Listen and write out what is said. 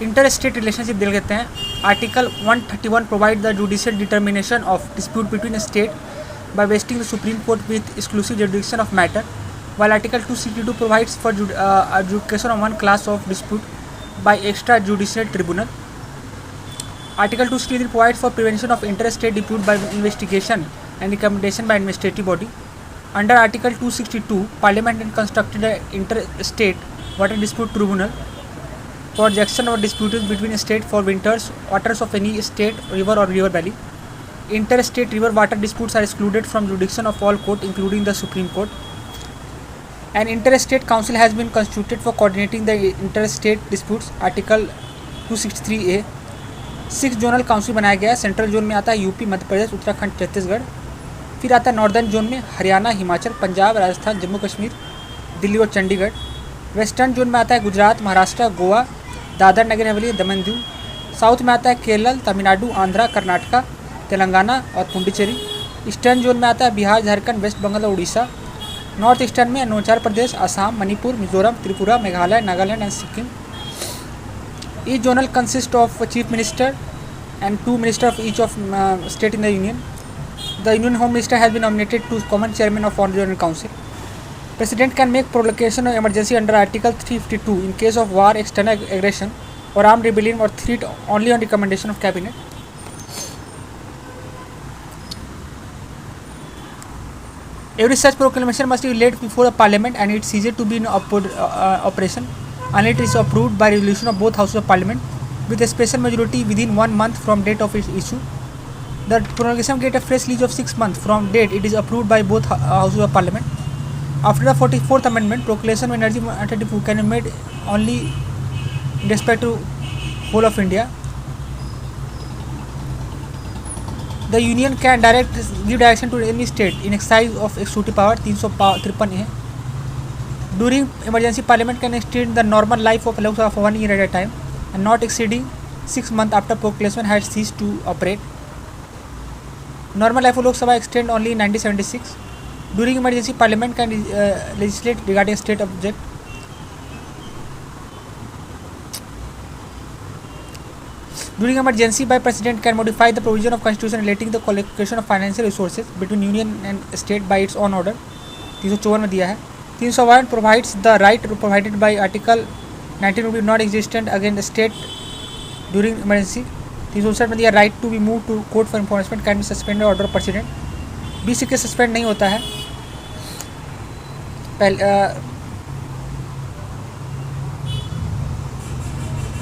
Inter state relationship देख लेते हैं। Article 131 provide the judicial determination of dispute between state by wasting the supreme court with exclusive जुडिक्शन of matter, while Article 262 provides for adjudication of one class of dispute by extrajudicial tribunal. Article 263 provides for prevention of interstate dispute by investigation and recommendation by administrative body. Under Article 262, Parliament has constructed an interstate water dispute tribunal for adjudication of disputes between states for waters of any state, river or river valley. Interstate river water disputes are excluded from jurisdiction of all court, including the Supreme Court. An interstate council has been constituted for coordinating the interstate disputes. Article 263A 6 zonal council बनाया गया है। Central zone में आता है UP, Madhya Pradesh, Uttarakhand, Chhattisgarh. फिर आता है northern zone में हरियाणा, हिमाचल, पंजाब, राजस्थान, जम्मू कश्मीर, दिल्ली और चंडीगढ़। वेस्टर्न जोन में आता है गुजरात, महाराष्ट्र, गोवा, दादर नगर हवेली, दमन दीव। साउथ में आता है केरल, तमिलनाडु, आंध्रा, कर्नाटका, तेलंगाना और पुडुचेरी। ईस्टर्न जोन में आता है बिहार, झारखंड, वेस्ट बंगाल और उड़ीसा। नॉर्थ ईस्टर्न में Arunachal Pradesh, Assam, Manipur, Mizoram, Tripura, Meghalaya, Nagaland and Sikkim. Each zonal consist of chief minister and 2 minister of each of state in the union. The union home minister has been nominated to common chairman of all zonal council. President can make proclamation of emergency under article 352 in case of war, external aggression or armed rebellion or threat only on recommendation of cabinet. Every such proclamation must be laid before the Parliament and it ceases to be in operation unless it is approved by resolution of both houses of Parliament with a special majority within 1 month from date of its issue. The prolongation gets a fresh lease of 6 months from date it is approved by both houses of Parliament. After the 44th Amendment, proclamation of energy alternative can be made only in respect to whole of India. The Union can give direction to any state in exercise of executive power 353A. During emergency, Parliament can extend the normal life of Lok Sabha for 1 year at a time and not exceeding 6 months after proclamation has ceased to operate. Normal life of Lok Sabha extend only in 1976. During emergency, Parliament can legislate regarding state object. During emergency, by President can modify the provision of Constitution relating the allocation of financial resources between Union and State by its own order. 354 में दिया है। 351 provides the right provided by Article 19 will be not existent against state during emergency. 367 में दिया right to be moved to court for enforcement can be suspended order of President। 20 के suspend नहीं होता है।